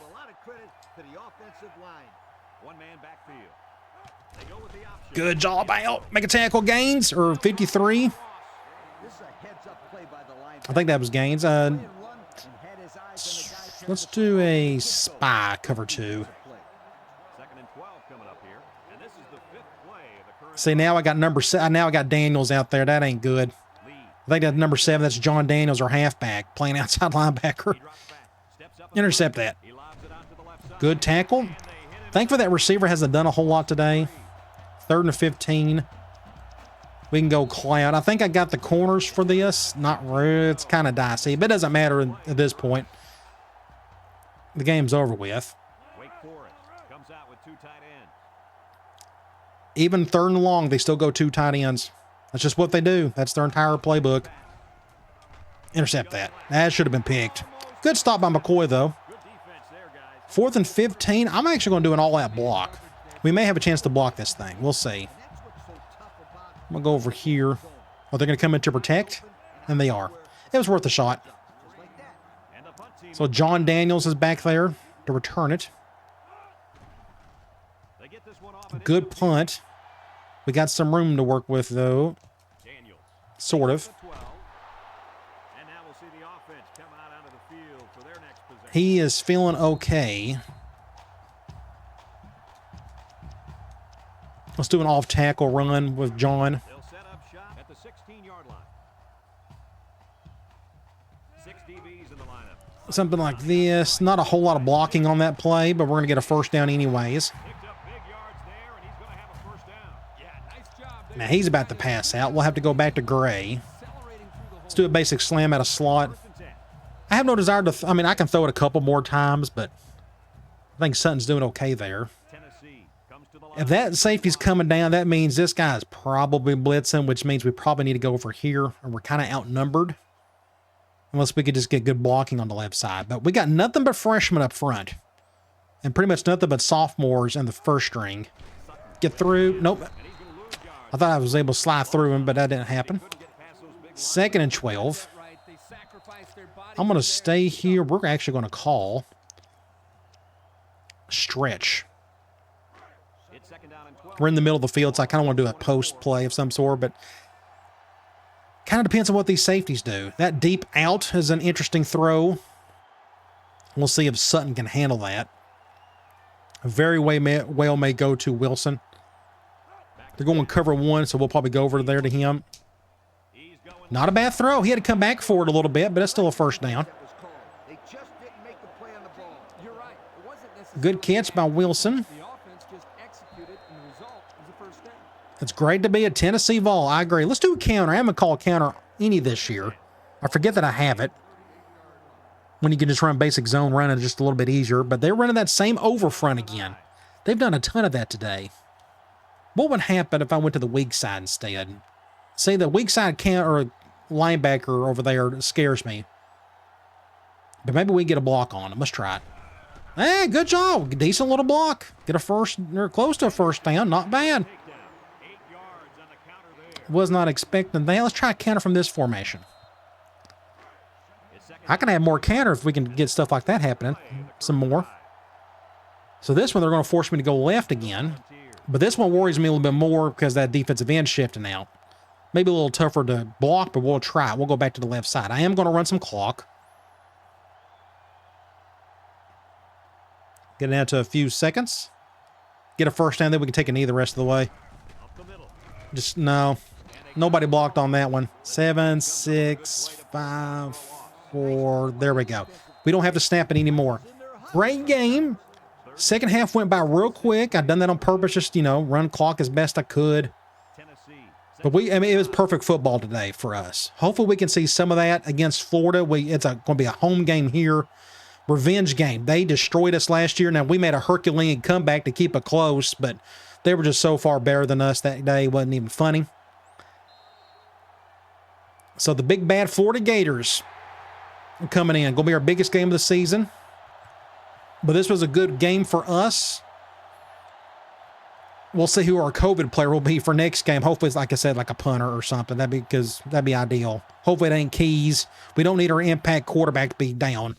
Good job, out. Make a tackle, Gaines, or 53. I think that was Gaines. Let's do a spy cover 2. See, now I got number 7. Now I got Daniels out there. That ain't good. I think that's number 7. That's John Daniels, our halfback, playing outside linebacker. Intercept that. Good tackle. Thankfully, that receiver hasn't done a whole lot today. 3rd and 15. We can go cloud. I think I got the corners for this. Not really. It's kind of dicey, but it doesn't matter at this point. The game's over with. Even 3rd and long, they still go 2 tight ends. That's just what they do. That's their entire playbook. Intercept that. That should have been picked. Good stop by McCoy, though. 4th and 15. I'm actually going to do an all-out block. We may have a chance to block this thing. We'll see. I'm going to go over here. Oh, they're going to come in to protect? And they are. It was worth a shot. So John Daniels is back there to return it. Good punt. We got some room to work with, though. Sort of. He is feeling okay. Let's do an off-tackle run with John. Something like this. Not a whole lot of blocking on that play, but we're going to get a first down anyways. Now he's about to pass out. We'll have to go back to Gray. Let's do a basic slam out of slot. I have no desire to... I mean, I can throw it a couple more times, but I think Sutton's doing okay there. If that safety's coming down, that means this guy's probably blitzing, which means we probably need to go over here, and we're kind of outnumbered. Unless we could just get good blocking on the left side. But we got nothing but freshmen up front. And pretty much nothing but sophomores in the first string. Get through. Nope. I thought I was able to slide through him, but that didn't happen. 2nd and 12. I'm going to stay here. We're actually going to call stretch. We're in the middle of the field, so I kind of want to do a post play of some sort, but kind of depends on what these safeties do. That deep out is an interesting throw. We'll see if Sutton can handle that. Very well may go to Wilson. They're going cover 1, so we'll probably go over there to him. Not a bad throw. He had to come back for it a little bit, but that's still a first down. Good catch by Wilson. It's great to be a Tennessee Vol. I agree. Let's do a counter. I haven't called counter any this year. I forget that I have it. When you can just run basic zone running just a little bit easier. But they're running that same over front again. They've done a ton of that today. What would happen if I went to the weak side instead? See, the weak side counter linebacker over there scares me. But maybe we get a block on him. Let's try it. Hey, good job. Decent little block. Get a first, or close to a first down. Not bad. Was not expecting that. Let's try a counter from this formation. I can add more counter if we can get stuff like that happening. Some more. So this one, they're going to force me to go left again. But this one worries me a little bit more because that defensive end shifting out. Maybe a little tougher to block, but we'll try it. We'll go back to the left side. I am going to run some clock. Get it down to a few seconds. Get a first down, then we can take a knee the rest of the way. Just, no. Nobody blocked on that one. 7, 6, 5, 4. There we go. We don't have to snap it anymore. Great game. Second half went by real quick. I've done that on purpose, just, run clock as best I could. But it was perfect football today for us. Hopefully we can see some of that against Florida. It's going to be a home game here. Revenge game. They destroyed us last year. Now, we made a Herculean comeback to keep it close, but they were just so far better than us that day. It wasn't even funny. So the big bad Florida Gators coming in. Going to be our biggest game of the season. But this was a good game for us. We'll see who our COVID player will be for next game. Hopefully it's, like I said, like a punter or something. That'd be ideal. Hopefully it ain't Keys. We don't need our impact quarterback to be down.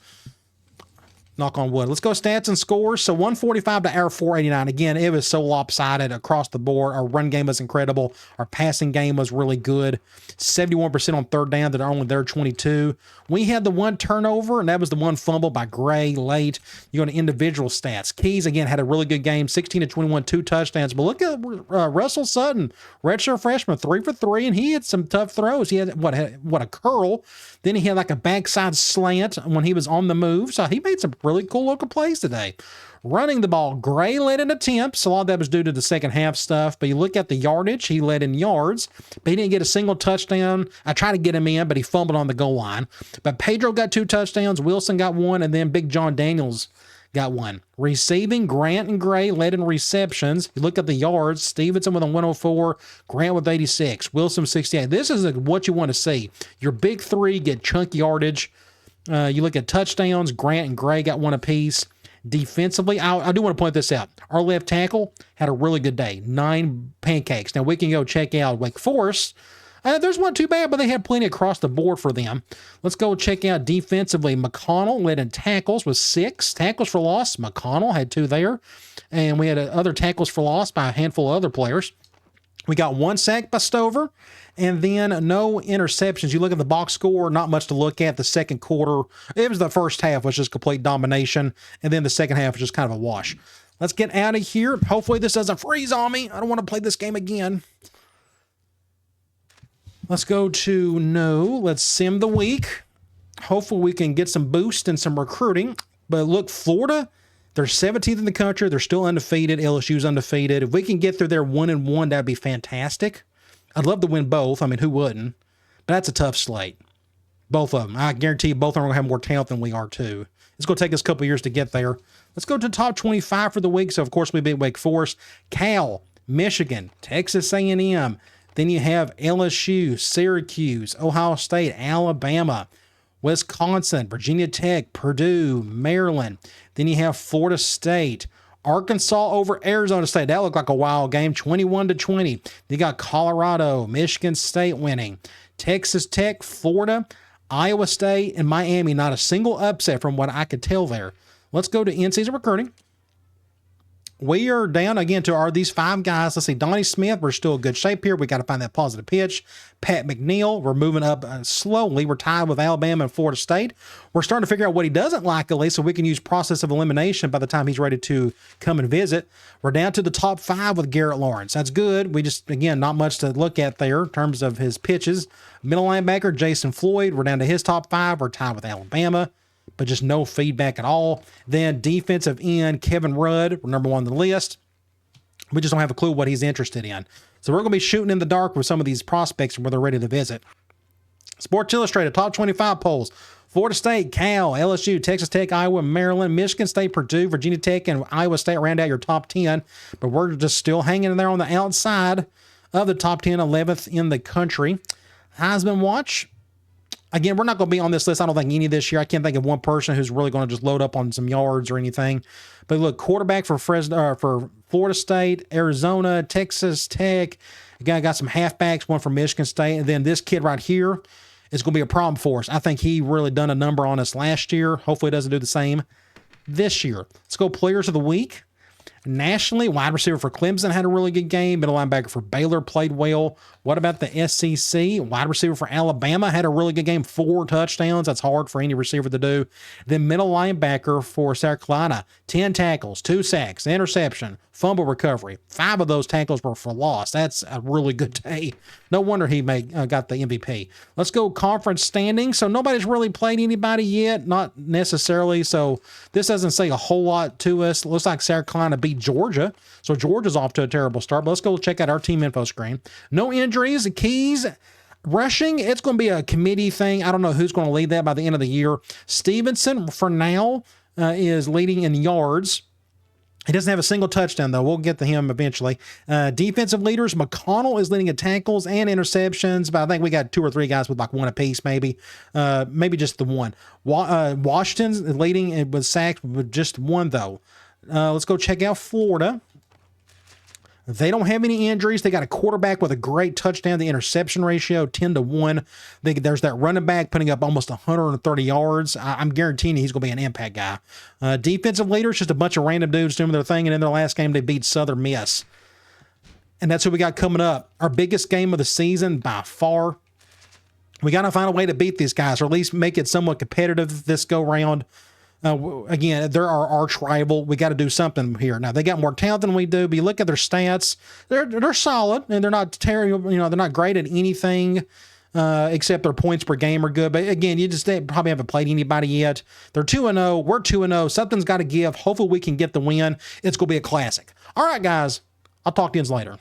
Knock on wood. Let's go stats and scores. So 145 to our 489. Again, it was so lopsided across the board. Our run game was incredible. Our passing game was really good. 71% on third down. They're only there 22. We had the one turnover, and that was the one fumble by Gray late. You go to individual stats. Keys, again, had a really good game. 16 to 21, 2 touchdowns. But look at Russell Sutton, redshirt freshman, 3 for 3, and he had some tough throws. He had, what a curl. Then he had like a backside slant when he was on the move. So he made some really cool looking plays today. Running the ball, Gray led in attempts. A lot of that was due to the second half stuff. But you look at the yardage, he led in yards. But he didn't get a single touchdown. I tried to get him in, but he fumbled on the goal line. But Pedro got 2 touchdowns. Wilson got 1. And then Big John Daniels got 1. Receiving, Grant and Gray led in receptions. You look at the yards, Stevenson with a 104, Grant with 86, Wilson 68. This is what you want to see. Your big 3 get chunk yardage. You look at touchdowns, Grant and Gray got 1 apiece. Defensively, I do want to point this out. Our left tackle had a really good day. 9 pancakes. Now, we can go check out Wake Forest. There's one too bad, but they had plenty across the board for them. Let's go check out defensively. McConnell led in tackles with 6. Tackles for loss, McConnell had 2 there. And we had other tackles for loss by a handful of other players. We got 1 sack by Stover, and then no interceptions. You look at the box score, not much to look at. The second quarter, it was the first half was just complete domination, and then the second half was just kind of a wash. Let's get out of here. Hopefully this doesn't freeze on me. I don't want to play this game again. Let's go to let's sim the week. Hopefully we can get some boost and some recruiting. But look, Florida, they're 17th in the country. They're still undefeated. LSU's undefeated. If we can get through there 1-1, that'd be fantastic. I'd love to win both. I mean, who wouldn't? But that's a tough slate. Both of them. I guarantee you both of them are going to have more talent than we are, too. It's going to take us a couple years to get there. Let's go to the top 25 for the week. So, of course, we beat Wake Forest. Cal, Michigan, Texas A&M. Then you have LSU, Syracuse, Ohio State, Alabama, Wisconsin, Virginia Tech, Purdue, Maryland. Then you have Florida State, Arkansas over Arizona State. That looked like a wild game, 21-20. You got Colorado, Michigan State winning. Texas Tech, Florida, Iowa State, and Miami. Not a single upset from what I could tell there. Let's go to in-season recruiting. We are down again to these 5 guys. Let's see, Donnie Smith, we're still in good shape here. We got to find that positive pitch. Pat McNeil, we're moving up slowly. We're tied with Alabama and Florida State. We're starting to figure out what he doesn't like, at least, so we can use process of elimination by the time he's ready to come and visit. We're down to the top 5 with Garrett Lawrence. That's good. We just, again, not much to look at there in terms of his pitches. Middle linebacker, Jason Floyd, we're down to his top 5. We're tied with Alabama, but just no feedback at all. Then defensive end, Kevin Rudd, we're number 1 on the list. We just don't have a clue what he's interested in. So we're going to be shooting in the dark with some of these prospects where they're ready to visit. Sports Illustrated, top 25 polls. Florida State, Cal, LSU, Texas Tech, Iowa, Maryland, Michigan State, Purdue, Virginia Tech, and Iowa State round out your top 10. But we're just still hanging in there on the outside of the top 10, 11th in the country. Heisman watch. Again, we're not going to be on this list, I don't think, any this year. I can't think of one person who's really going to just load up on some yards or anything. But look, quarterback for for Florida State, Arizona, Texas Tech. Again, I got some halfbacks, one from Michigan State. And then this kid right here is going to be a problem for us. I think he really done a number on us last year. Hopefully, he doesn't do the same this year. Let's go players of the week. Nationally, wide receiver for Clemson had a really good game. Middle linebacker for Baylor played well. What about the SEC? Wide receiver for Alabama had a really good game, 4 touchdowns. That's hard for any receiver to do. Then middle linebacker for South Carolina, 10 tackles, 2 sacks, interception, fumble recovery. 5 of those tackles were for loss. That's a really good day. No wonder he got the MVP. Let's go conference standings. So nobody's really played anybody yet, not necessarily. So this doesn't say a whole lot to us. It looks like South Carolina beat Georgia. So Georgia's off to a terrible start. But let's go check out our team info screen. No injuries. Keys. Rushing, it's going to be a committee thing. I don't know who's going to lead that by the end of the year. Stevenson, for now, is leading in yards. He doesn't have a single touchdown, though. We'll get to him eventually. Defensive leaders, McConnell is leading in tackles and interceptions, but I think we got 2 or 3 guys with like 1 apiece, maybe. Maybe just the 1. Washington's leading with sacks with just 1, though. Let's go check out Florida. They don't have any injuries. They got a quarterback with a great touchdown. The interception ratio, 10-1. There's that running back putting up almost 130 yards. I'm guaranteeing he's going to be an impact guy. Defensive leaders, just a bunch of random dudes doing their thing. And in their last game, they beat Southern Miss. And that's who we got coming up. Our biggest game of the season by far. We got to find a way to beat these guys, or at least make it somewhat competitive this go round. Again, they're our arch rival. We got to do something here. Now, they got more talent than we do, but you look at their stats, they're solid, and they're not terrible. They're not great at anything except their points per game are good. But again, they probably haven't played anybody yet. They're 2-0. We're 2-0. Something's got to give. Hopefully, we can get the win. It's going to be a classic. All right, guys. I'll talk to you later.